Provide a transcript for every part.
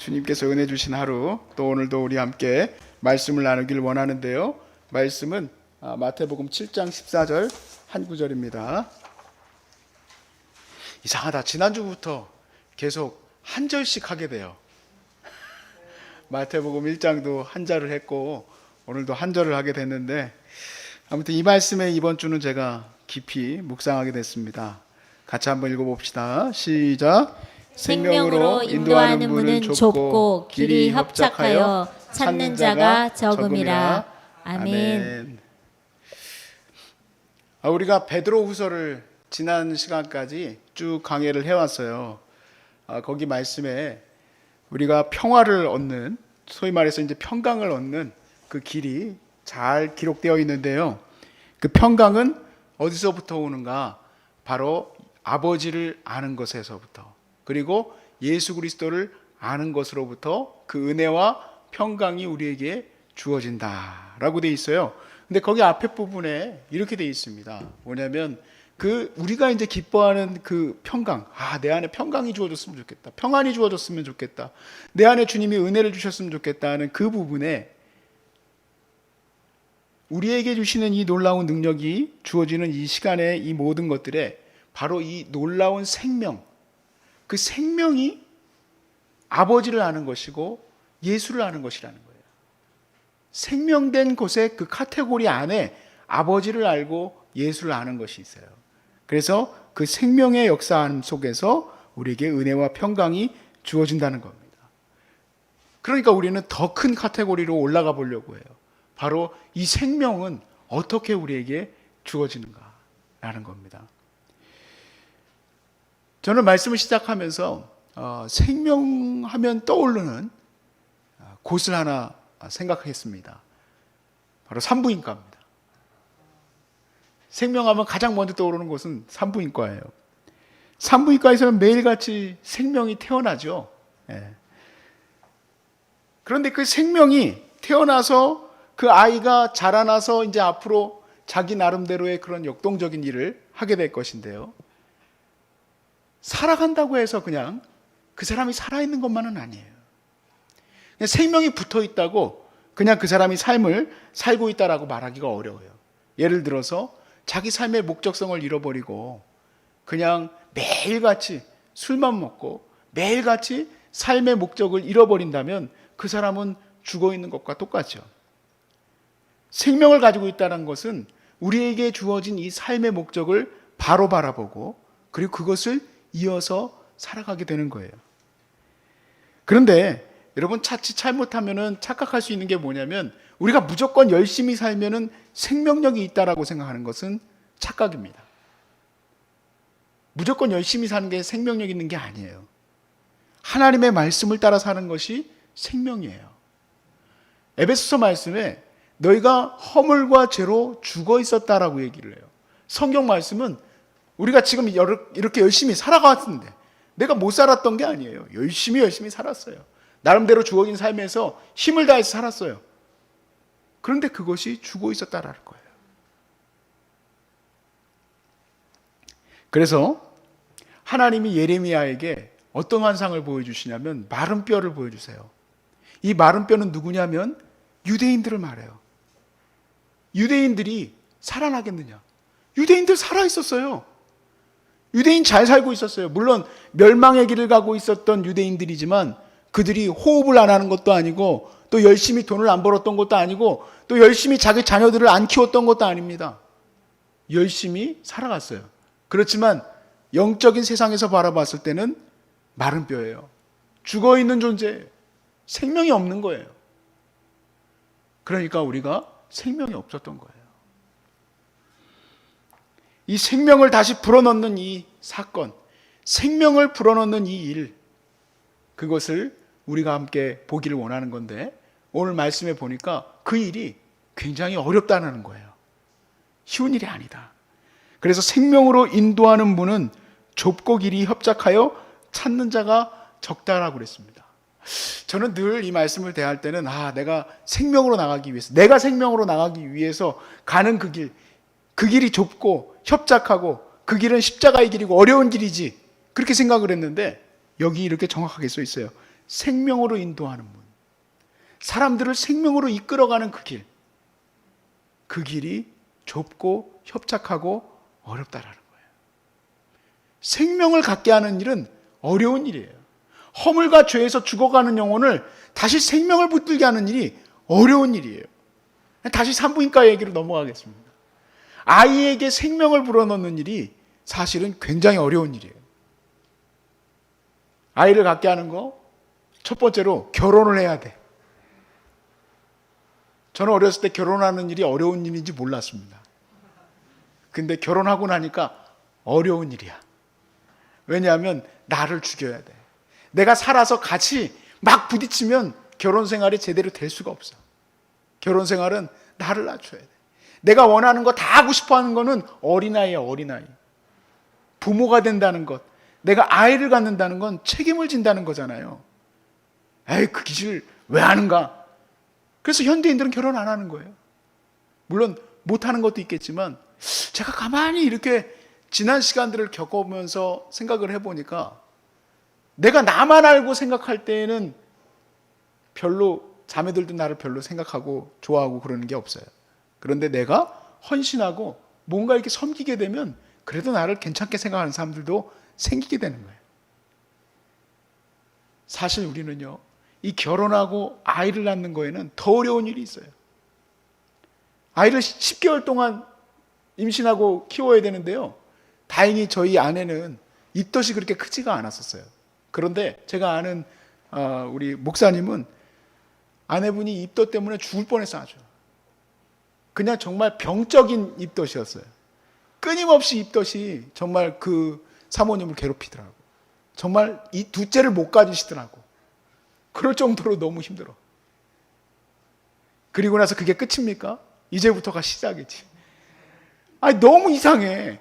주님께서 은혜 주신 하루, 또 오늘도 우리 함께 말씀을 나누길 원하는데요. 말씀은 마태복음 7장 14절 한 구절입니다. 이상하다. 지난주부터 계속 한 절씩 하게 돼요. 마태복음 1장도 한 절을 했고 오늘도 한 절을 하게 됐는데, 아무튼 이 말씀에 이번 주는 제가 깊이 묵상하게 됐습니다. 같이 한번 읽어봅시다. 시작. 생명으로 인도하는 문은 좁고 길이 협착하여 찾는 자가 적음이라. 아멘. 우리가 베드로후서를 지난 시간까지 쭉 강해를 해왔어요. 거기 말씀에 우리가 평화를 얻는, 소위 말해서 이제 평강을 얻는 그 길이 잘 기록되어 있는데요. 그 평강은 어디서부터 오는가? 바로 아버지를 아는 것에서부터, 그리고 예수 그리스도를 아는 것으로부터 그 은혜와 평강이 우리에게 주어진다라고 되어 있어요. 근데 거기 앞에 부분에 이렇게 되어 있습니다. 뭐냐면 우리가 이제 기뻐하는 그 평강, 내 안에 평강이 주어졌으면 좋겠다, 평안이 주어졌으면 좋겠다, 내 안에 주님이 은혜를 주셨으면 좋겠다 하는 그 부분에 우리에게 주시는 이 놀라운 능력이 주어지는 이 시간에 이 모든 것들에 바로 이 놀라운 생명, 그 생명이 아버지를 아는 것이고 예수를 아는 것이라는 거예요. 생명된 곳의 그 카테고리 안에 아버지를 알고 예수를 아는 것이 있어요. 그래서 그 생명의 역사함 속에서 우리에게 은혜와 평강이 주어진다는 겁니다. 그러니까 우리는 더 큰 카테고리로 올라가 보려고 해요. 바로 이 생명은 어떻게 우리에게 주어지는가라는 겁니다. 저는 말씀을 시작하면서 생명하면 떠오르는 곳을 하나 생각했습니다. 바로 산부인과입니다. 생명하면 가장 먼저 떠오르는 곳은 산부인과예요. 산부인과에서는 매일같이 생명이 태어나죠. 그런데 그 생명이 태어나서 그 아이가 자라나서 이제 앞으로 자기 나름대로의 그런 역동적인 일을 하게 될 것인데요. 살아간다고 해서 그냥 그 사람이 살아있는 것만은 아니에요. 그냥 생명이 붙어 있다고 그냥 그 사람이 삶을 살고 있다라고 말하기가 어려워요. 예를 들어서 자기 삶의 목적성을 잃어버리고 그냥 매일같이 술만 먹고 매일같이 삶의 목적을 잃어버린다면 그 사람은 죽어 있는 것과 똑같죠. 생명을 가지고 있다는 것은 우리에게 주어진 이 삶의 목적을 바로 바라보고 그리고 그것을 이어서 살아가게 되는 거예요. 그런데 여러분, 자칫 잘못하면 착각할 수 있는 게 뭐냐면 우리가 무조건 열심히 살면 생명력이 있다라고 생각하는 것은 착각입니다. 무조건 열심히 사는 게 생명력 있는 게 아니에요. 하나님의 말씀을 따라 사는 것이 생명이에요. 에베소서 말씀에 너희가 허물과 죄로 죽어 있었다라고 얘기를 해요. 성경 말씀은 우리가 지금 이렇게 열심히 살아갔는데 내가 못 살았던 게 아니에요. 열심히 살았어요. 나름대로 주어진 삶에서 힘을 다해서 살았어요. 그런데 그것이 죽어 있었다라는 거예요. 그래서 하나님이 예레미야에게 어떤 환상을 보여주시냐면 마른 뼈를 보여주세요. 이 마른 뼈는 누구냐면 유대인들을 말해요. 유대인들이 살아나겠느냐? 유대인들 살아있었어요. 유대인 잘 살고 있었어요. 물론 멸망의 길을 가고 있었던 유대인들이지만 그들이 호흡을 안 하는 것도 아니고 또 열심히 돈을 안 벌었던 것도 아니고 또 열심히 자기 자녀들을 안 키웠던 것도 아닙니다. 열심히 살아갔어요. 그렇지만 영적인 세상에서 바라봤을 때는 마른 뼈예요. 죽어있는 존재예요. 생명이 없는 거예요. 그러니까 우리가 생명이 없었던 거예요. 이 생명을 다시 불어넣는 이 사건, 생명을 불어넣는 이 일, 그것을 우리가 함께 보기를 원하는 건데 오늘 말씀에 보니까 그 일이 굉장히 어렵다는 거예요. 쉬운 일이 아니다. 그래서 생명으로 인도하는 문은 좁고 길이 협착하여 찾는 자가 적다라고 그랬습니다. 저는 늘 이 말씀을 대할 때는 내가 생명으로 나가기 위해서 가는 그 길이 좁고 협착하고 그 길은 십자가의 길이고 어려운 길이지, 그렇게 생각을 했는데 여기 이렇게 정확하게 써 있어요. 생명으로 인도하는 문, 사람들을 생명으로 이끌어가는 그 길, 그 길이 좁고 협착하고 어렵다라는 거예요. 생명을 갖게 하는 일은 어려운 일이에요. 허물과 죄에서 죽어가는 영혼을 다시 생명을 붙들게 하는 일이 어려운 일이에요. 다시 산부인과 얘기로 넘어가겠습니다. 아이에게 생명을 불어넣는 일이 사실은 굉장히 어려운 일이에요. 아이를 갖게 하는 거, 첫 번째로 결혼을 해야 돼. 저는 어렸을 때 결혼하는 일이 어려운 일인지 몰랐습니다. 근데 결혼하고 나니까 어려운 일이야. 왜냐하면 나를 죽여야 돼. 내가 살아서 같이 막 부딪히면 결혼 생활이 제대로 될 수가 없어. 결혼 생활은 나를 낮춰야 돼. 내가 원하는 거 다 하고 싶어 하는 거는 어린아이야, 어린아이. 부모가 된다는 것, 내가 아이를 갖는다는 건 책임을 진다는 거잖아요. 에이, 그 기술 왜 하는가? 그래서 현대인들은 결혼 안 하는 거예요. 물론 못하는 것도 있겠지만 제가 가만히 이렇게 지난 시간들을 겪어보면서 생각을 해보니까 내가 나만 알고 생각할 때에는 별로 자매들도 나를 별로 생각하고 좋아하고 그러는 게 없어요. 그런데 내가 헌신하고 뭔가 이렇게 섬기게 되면 그래도 나를 괜찮게 생각하는 사람들도 생기게 되는 거예요. 사실 우리는요, 이 결혼하고 아이를 낳는 거에는 더 어려운 일이 있어요. 아이를 10개월 동안 임신하고 키워야 되는데요, 다행히 저희 아내는 입덧이 그렇게 크지가 않았었어요. 그런데 제가 아는 우리 목사님은 아내분이 입덧 때문에 죽을 뻔했어. 아주 그냥 정말 병적인 입덧이었어요. 끊임없이 입덧이 정말 그 사모님을 괴롭히더라고. 정말 이 둘째를 못 가지시더라고. 그럴 정도로 너무 힘들어. 그리고 나서 그게 끝입니까? 이제부터가 시작이지. 아니, 너무 이상해.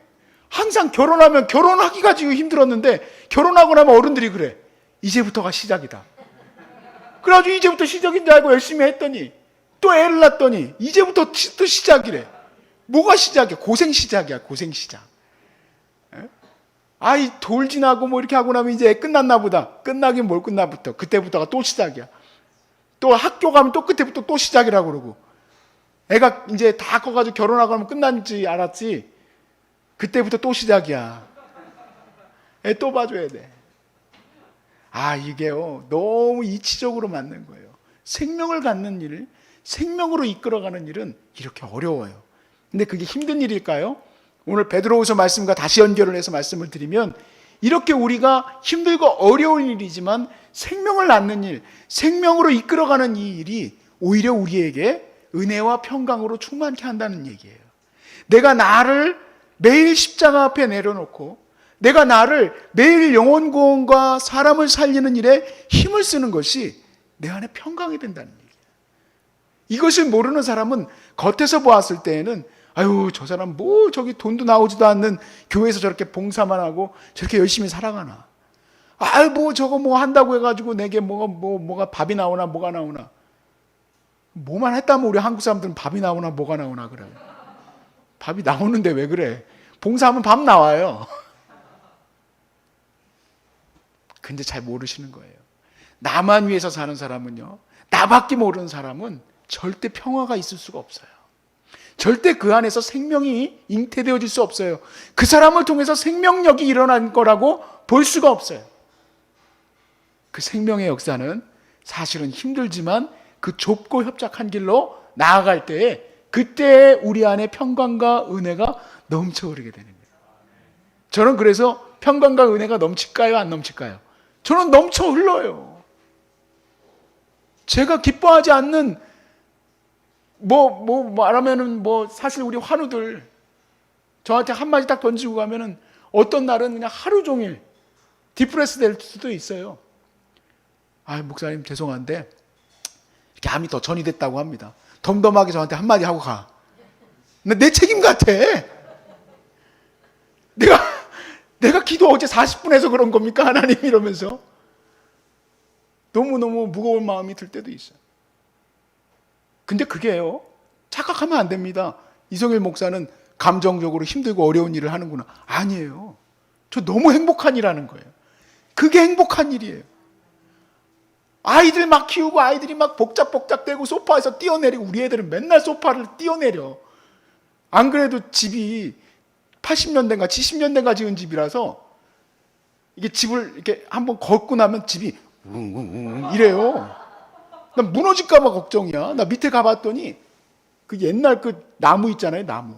항상 결혼하면 결혼하기가 지금 힘들었는데 결혼하고 나면 어른들이 그래. 이제부터가 시작이다. 그래가지고 이제부터 시작인 줄 알고 열심히 했더니 또 애를 낳았더니 이제부터 또 시작이래. 뭐가 시작이야? 고생 시작이야. 고생 시작. 아이 돌 지나고 뭐 이렇게 하고 나면 이제 애 끝났나 보다. 끝나긴 뭘 끝나부터. 그때부터가 또 시작이야. 또 학교 가면 또 그때부터 또 시작이라고 그러고. 애가 이제 다 커가지고 결혼하고 하면 끝난지 알았지. 그때부터 또 시작이야. 애 또 봐줘야 돼. 아, 이게요, 너무 이치적으로 맞는 거예요. 생명을 갖는 일, 생명으로 이끌어가는 일은 이렇게 어려워요. 근데 그게 힘든 일일까요? 오늘 베드로후서 말씀과 다시 연결을 해서 말씀을 드리면 이렇게 우리가 힘들고 어려운 일이지만 생명을 낳는 일, 생명으로 이끌어가는 이 일이 오히려 우리에게 은혜와 평강으로 충만케 한다는 얘기예요. 내가 나를 매일 십자가 앞에 내려놓고 내가 나를 매일 영혼 구원과 사람을 살리는 일에 힘을 쓰는 것이 내 안에 평강이 된다는 얘기예요. 이것을 모르는 사람은 겉에서 보았을 때에는 아유, 저 사람 뭐 저기 돈도 나오지도 않는 교회에서 저렇게 봉사만 하고 저렇게 열심히 살아가나. 아유, 뭐 저거 뭐 한다고 해가지고 내게 뭐가 밥이 나오나 뭐가 나오나. 뭐만 했다면 우리 한국 사람들은 밥이 나오나 뭐가 나오나 그래요. 밥이 나오는데 왜 그래? 봉사하면 밥 나와요. 근데 잘 모르시는 거예요. 나만 위해서 사는 사람은요, 나밖에 모르는 사람은 절대 평화가 있을 수가 없어요. 절대 그 안에서 생명이 잉태되어질 수 없어요. 그 사람을 통해서 생명력이 일어난 거라고 볼 수가 없어요. 그 생명의 역사는 사실은 힘들지만 그 좁고 협착한 길로 나아갈 때에 그때 우리 안에 평강과 은혜가 넘쳐 흐르게 되는 거예요. 저는 그래서 평강과 은혜가 넘칠까요? 안 넘칠까요? 저는 넘쳐 흘러요. 제가 기뻐하지 않는 말하면은 사실 우리 환우들 저한테 한마디 딱 던지고 가면은 어떤 날은 그냥 하루 종일 디프레스 될 수도 있어요. 아, 목사님 죄송한데 이렇게 암이 더 전이됐다고 합니다. 덤덤하게 저한테 한마디 하고 가. 내 책임 같아. 내가 기도 어제 40분 해서 그런 겁니까? 하나님 이러면서 너무너무 무거운 마음이 들 때도 있어요. 근데 그게요, 착각하면 안 됩니다. 이성일 목사는 감정적으로 힘들고 어려운 일을 하는구나. 아니에요. 저 너무 행복한 일 하는 거예요. 그게 행복한 일이에요. 아이들 막 키우고 아이들이 막 복작복작대고 소파에서 뛰어내리고, 우리 애들은 맨날 소파를 뛰어내려. 안 그래도 집이 80년대인가 70년대인가 지은 집이라서 이게 집을 이렇게 한번 걷고 나면 집이 웅웅웅 이래요. 난 무너질까 봐 걱정이야. 나 밑에 가봤더니 그 옛날 그 나무 있잖아요, 나무.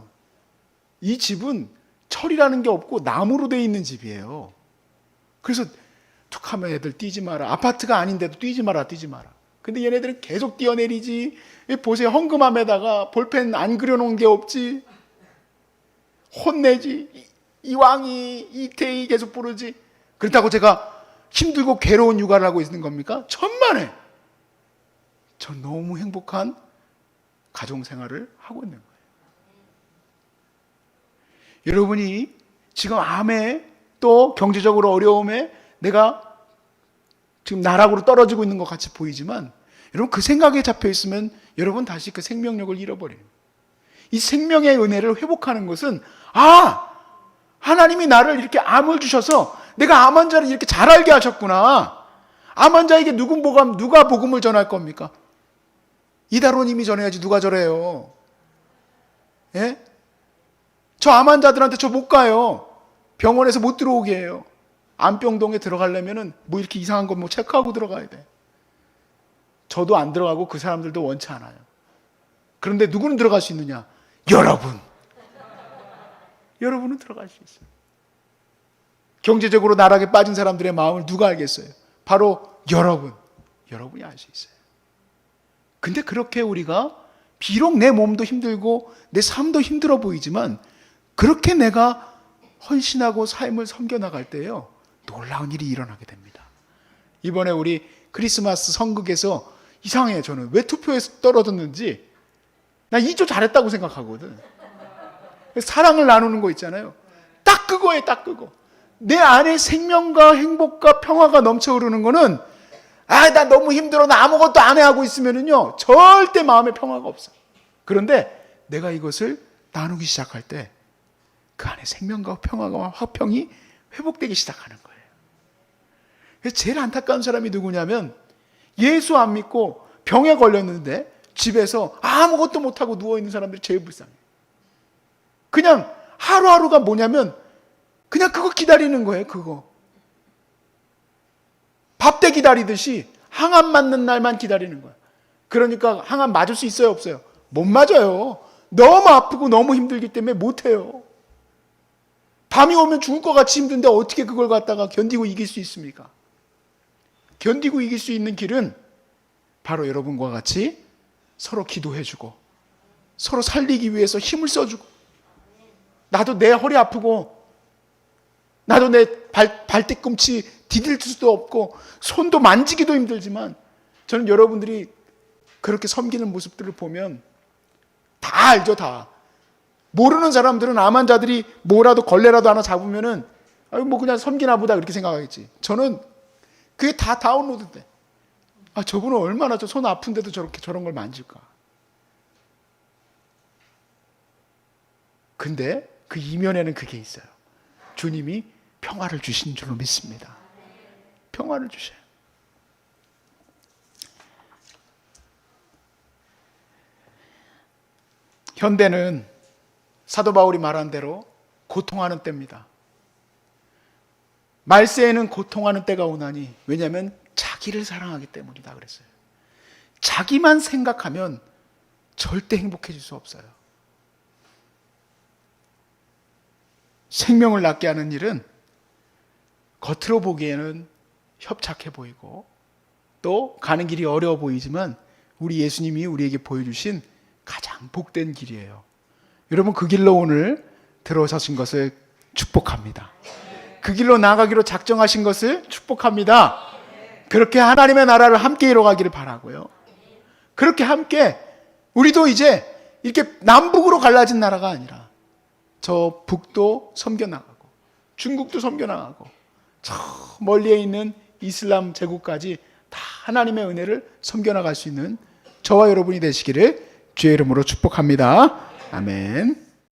이 집은 철이라는 게 없고 나무로 돼 있는 집이에요. 그래서 툭 하면 애들 뛰지 마라. 아파트가 아닌데도 뛰지 마라, 뛰지 마라. 근데 얘네들은 계속 뛰어내리지. 보세요, 헝금함에다가 볼펜 안 그려놓은 게 없지. 혼내지. 이왕이 이태희 계속 부르지. 그렇다고 제가 힘들고 괴로운 육아를 하고 있는 겁니까? 천만에. 전 너무 행복한 가정생활을 하고 있는 거예요. 여러분이 지금 암에 또 경제적으로 어려움에 내가 지금 나락으로 떨어지고 있는 것 같이 보이지만, 여러분 그 생각에 잡혀 있으면 여러분 다시 그 생명력을 잃어버려요. 이 생명의 은혜를 회복하는 것은, 하나님이 나를 이렇게 암을 주셔서 내가 암 환자를 이렇게 잘 알게 하셨구나. 암 환자에게 누가 복음을 전할 겁니까? 이다로님이 전해야지 누가 전해요. 예? 저 암 환자들한테 저 못 가요. 병원에서 못 들어오게 해요. 암병동에 들어가려면은 뭐 이렇게 이상한 거 뭐 체크하고 들어가야 돼. 저도 안 들어가고 그 사람들도 원치 않아요. 그런데 누구는 들어갈 수 있느냐? 여러분. 여러분은 들어갈 수 있어요. 경제적으로 나락에 빠진 사람들의 마음을 누가 알겠어요? 바로 여러분이 알 수 있어요. 근데 그렇게 우리가 비록 내 몸도 힘들고 내 삶도 힘들어 보이지만, 그렇게 내가 헌신하고 삶을 섬겨나갈 때요, 놀라운 일이 일어나게 됩니다. 이번에 우리 크리스마스 선극에서 이상해. 저는 왜 투표에서 떨어졌는지 나 2조 잘했다고 생각하거든. 사랑을 나누는 거 있잖아요. 딱 그거예요, 딱 그거. 내 안에 생명과 행복과 평화가 넘쳐 흐르는 거는, 나 너무 힘들어, 나 아무것도 안 해 하고 있으면은요, 절대 마음에 평화가 없어. 그런데 내가 이것을 나누기 시작할 때 그 안에 생명과 평화와 화평이 회복되기 시작하는 거예요. 그래서 제일 안타까운 사람이 누구냐면, 예수 안 믿고 병에 걸렸는데 집에서 아무것도 못하고 누워있는 사람들이 제일 불쌍해요. 그냥 하루하루가 뭐냐면 그냥 그거 기다리는 거예요. 그거 밥때 기다리듯이 항암 맞는 날만 기다리는 거야. 그러니까 항암 맞을 수 있어요, 없어요? 못 맞아요. 너무 아프고 너무 힘들기 때문에 못해요. 밤이 오면 죽을 것 같이 힘든데 어떻게 그걸 갖다가 견디고 이길 수 있습니까? 견디고 이길 수 있는 길은 바로 여러분과 같이 서로 기도해주고 서로 살리기 위해서 힘을 써주고, 나도 내 허리 아프고 나도 내 발뒤꿈치 디딜 수도 없고 손도 만지기도 힘들지만, 저는 여러분들이 그렇게 섬기는 모습들을 보면 다 알죠. 다 모르는 사람들은 암 환자들이 뭐라도 걸레라도 하나 잡으면은 뭐 그냥 섬기나 보다 그렇게 생각하겠지. 저는 그게 다 다운로드돼. 저분은 얼마나 저 손 아픈데도 저런 걸 만질까. 근데 그 이면에는 그게 있어요. 주님이 평화를 주신 줄로 믿습니다. 평화를 주셔요. 현대는 사도 바울이 말한 대로 고통하는 때입니다. 말세에는 고통하는 때가 오나니, 왜냐하면 자기를 사랑하기 때문이다 그랬어요. 자기만 생각하면 절대 행복해질 수 없어요. 생명을 낫게 하는 일은 겉으로 보기에는 협착해 보이고 또 가는 길이 어려워 보이지만, 우리 예수님이 우리에게 보여주신 가장 복된 길이에요. 여러분 그 길로 오늘 들어서신 것을 축복합니다. 그 길로 나아가기로 작정하신 것을 축복합니다. 그렇게 하나님의 나라를 함께 이뤄가기를 바라고요. 그렇게 함께 우리도 이제 이렇게 남북으로 갈라진 나라가 아니라 저 북도 섬겨나가고 중국도 섬겨나가고 저 멀리에 있는 이슬람 제국까지 다 하나님의 은혜를 섬겨나갈 수 있는 저와 여러분이 되시기를 주의 이름으로 축복합니다. 아멘.